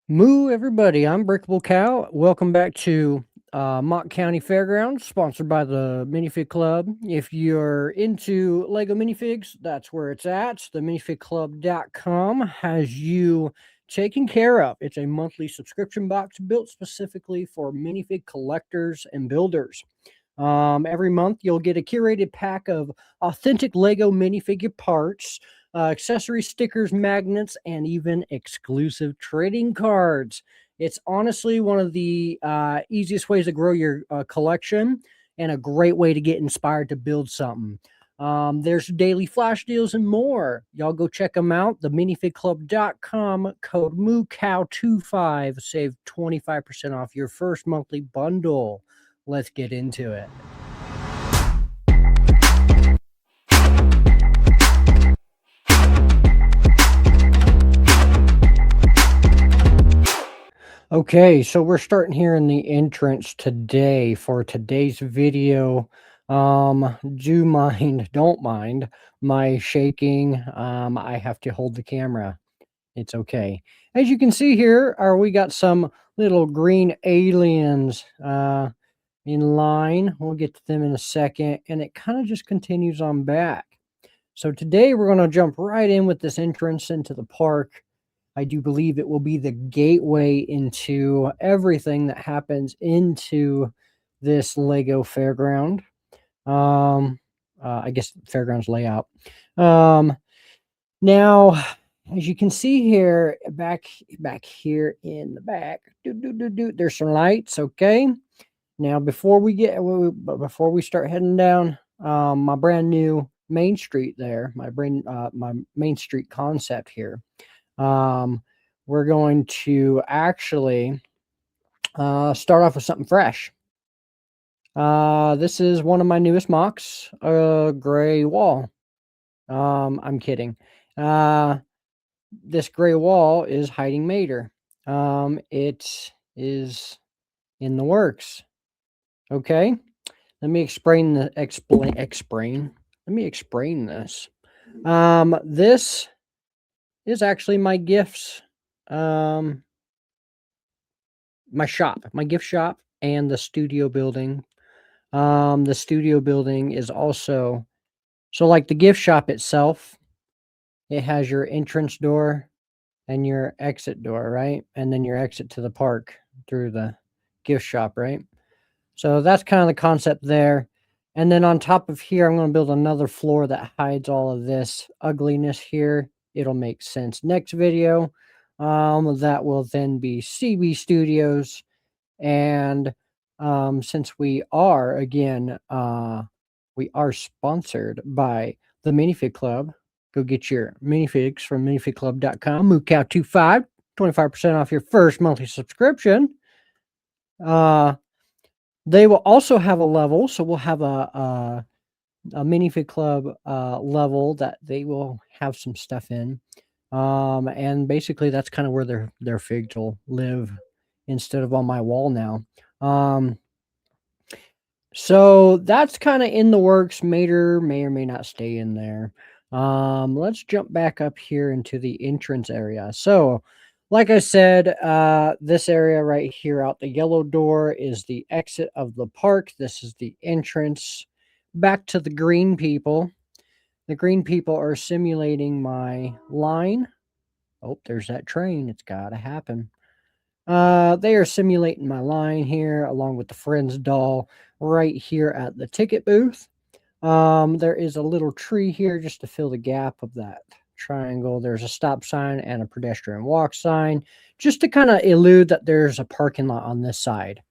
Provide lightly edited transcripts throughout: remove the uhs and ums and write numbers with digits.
Moo everybody, I'm Brickable Cow. Welcome back to MOC County Fairgrounds, sponsored by the Minifig Club. If you're into LEGO Minifigs, that's where it's at. The minifigclub.com has you taken care of. It's a monthly subscription box built specifically for minifig collectors and builders. Every month, you'll get a curated pack of authentic LEGO minifigure parts, accessories, stickers, magnets, and even exclusive trading cards. It's honestly one of the easiest ways to grow your collection and a great way to get inspired to build something. There's daily flash deals and more. Y'all go check them out. The minifigclub.com, code MOOCOW25, save 25% off your first monthly bundle. Let's get into it. Okay, so we're starting here in the entrance today for today's video. Don't mind my shaking. I have to hold the camera. It's okay. As you can see here, we got some little green aliens in line. We'll get to them in a second, and it kind of just continues on back. So today we're going to jump right in with this entrance into the park. I do believe it will be the gateway into everything that happens into this LEGO fairground. I guess fairgrounds layout. Now, as you can see here, back here in the back, there's some lights. Okay. Now, before we start heading down, my brand new Main Street there, my Main Street concept here. We're going to actually start off with something fresh. This is one of my newest MOCs, a gray wall. I'm kidding. This gray wall is hiding Mater. It is in the works. Okay. Let me explain this. This is actually my gifts. My gift shop, and the studio building. The studio building is also, so like the gift shop itself, it has your entrance door and your exit door, right? And then your exit to the park through the gift shop, right? So that's kind of the concept there. And then on top of here, I'm going to build another floor that hides all of this ugliness here. It'll make sense next video. That will then be CB Studios. And since we are, again, we are sponsored by the Minifig Club. Go get your minifigs from minifigclub.com. MOOCOW25, 25% off your first monthly subscription. They will also have a level, so we'll have a Minifig Club level that they will have some stuff in. And basically that's kind of where their figs will live instead of on my wall now. So that's kind of in the works. Mater may or may not stay in there. Let's jump back up here into the entrance area. So like I said, this area right here out the yellow door is the exit of the park. This is the entrance back to the green people. The green people are simulating my line. Oh, there's that train. It's got to happen. They are simulating my line here along with the Friends doll right here at the ticket booth. There is a little tree here just to fill the gap of that triangle. There's a stop sign and a pedestrian walk sign just to kind of elude that there's a parking lot on this side.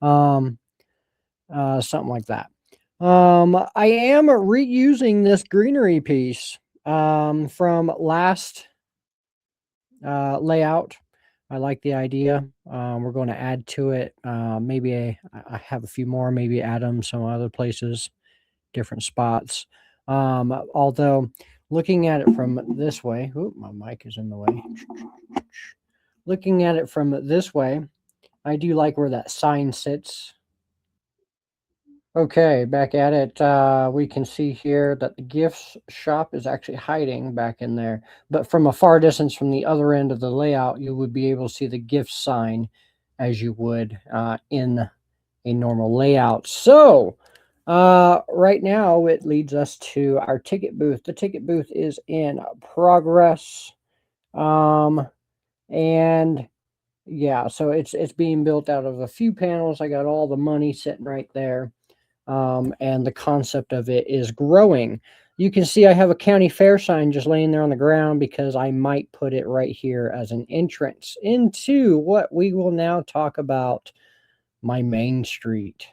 Something like that. I am reusing this greenery piece from last layout. I like the idea. We're going to add to it. Maybe I have a few more, maybe add them some other places, different spots. Although looking at it from this way, my mic is in the way. Looking at it from this way, I do like where that sign sits. Okay, back at it. We can see here that the gifts shop is actually hiding back in there. But from a far distance from the other end of the layout, you would be able to see the gift sign as you would in a normal layout. So right now it leads us to our ticket booth. The ticket booth is in progress. And yeah, so it's being built out of a few panels. I got all the money sitting right there. And the concept of it is growing. You can see I have a county fair sign just laying there on the ground because I might put it right here as an entrance into what we will now talk about, my main street.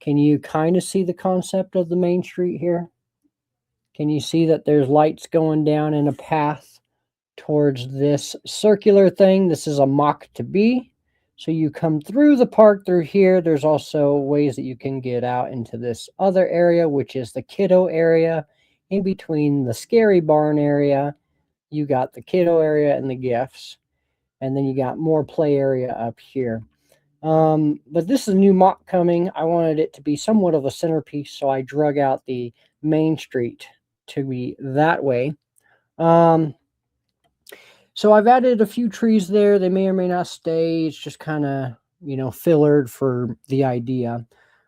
Can you kind of see the concept of the main street here? Can you see that there's lights going down in a path towards this circular thing? This is a MOC to be. So you come through the park through here. There's also ways that you can get out into this other area, which is the kiddo area. In between the scary barn area, you got the kiddo area and the gifts. And then you got more play area up here. But this is a new MOC coming. I wanted it to be somewhat of a centerpiece, so I drug out the main street to be that way. So I've added a few trees there. They may or may not stay. It's just kind of, fillered for the idea.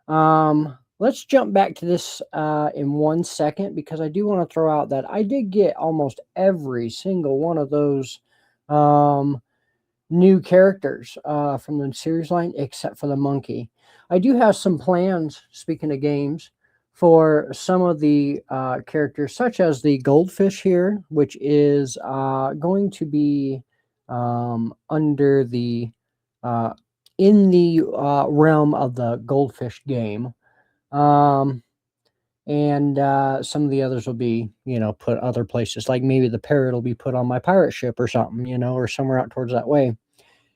Let's jump back to this in 1 second, because I do want to throw out that I did get almost every single one of those new characters from the series line, except for the monkey. I do have some plans, speaking of games, for some of the characters, such as the goldfish here, which is going to be under the in the realm of the goldfish game. And some of the others will be, put other places, like maybe the parrot will be put on my pirate ship or something, or somewhere out towards that way.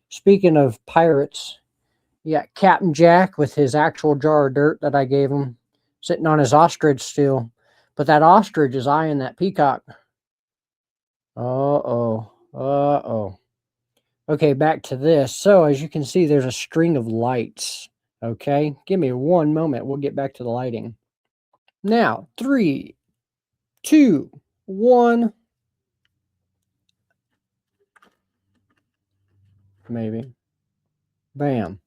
Speaking of pirates, yeah, Captain Jack with his actual jar of dirt that I gave him, sitting on his ostrich still. But that ostrich is eyeing that peacock. Uh-oh. Uh-oh. Okay, back to this. So as you can see, there's a string of lights. Okay, give me 1 moment. We'll get back to the lighting. Now, 3, 2, 1. Maybe. Bam.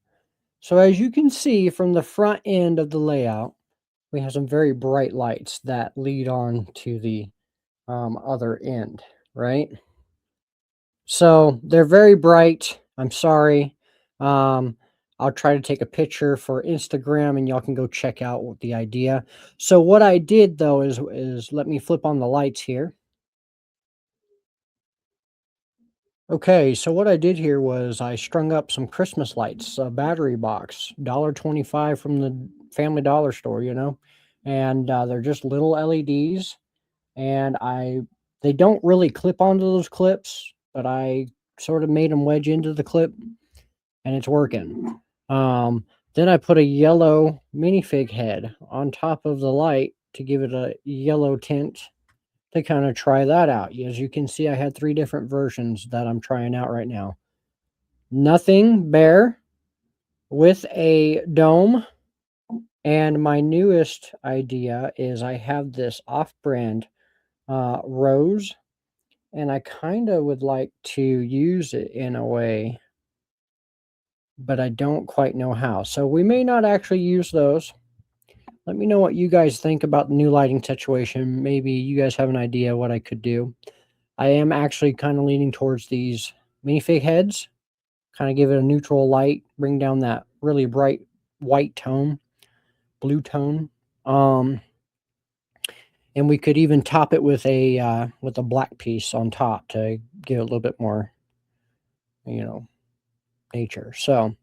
So as you can see from the front end of the layout, we have some very bright lights that lead on to the other end, right? So they're very bright. I'm sorry. I'll try to take a picture for Instagram and y'all can go check out what the idea. So what I did though is let me flip on the lights here. Okay, so what I did here was I strung up some Christmas lights, a battery box, $1.25 from the Family Dollar store, and they're just little LEDs, and they don't really clip onto those clips, but I sort of made them wedge into the clip, and it's working. Then I put a yellow minifig head on top of the light to give it a yellow tint, to kind of try that out. As you can see, I had 3 different versions that I'm trying out right now. Nothing bare with a dome. And my newest idea is I have this off-brand rose, and I kind of would like to use it in a way, but I don't quite know how. So we may not actually use those. Let me know what you guys think about the new lighting situation. Maybe you guys have an idea what I could do. I am actually kind of leaning towards these minifig heads, kind of give it a neutral light, bring down that really bright white tone, blue tone. And we could even top it with a black piece on top to give it a little bit more, nature. So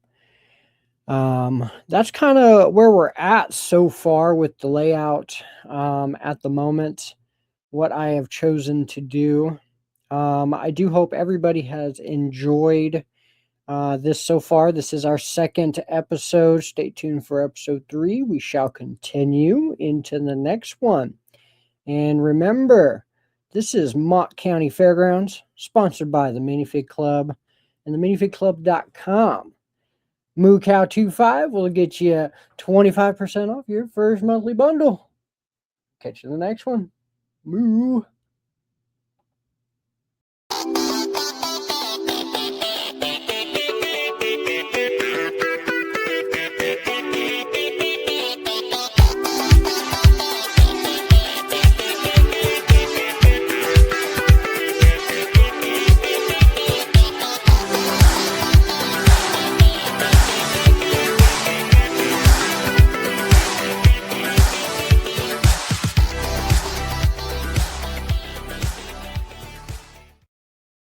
that's kind of where we're at so far with the layout at the moment. What I have chosen to do. I do hope everybody has enjoyed this so far. This is our 2nd episode. Stay tuned for episode 3. We shall continue into the next one. And remember, this is MOC County Fairgrounds, sponsored by the Minifig Club and the minifigclub.com. MooCow25 will get you 25% off your first monthly bundle. Catch you in the next one. Moo.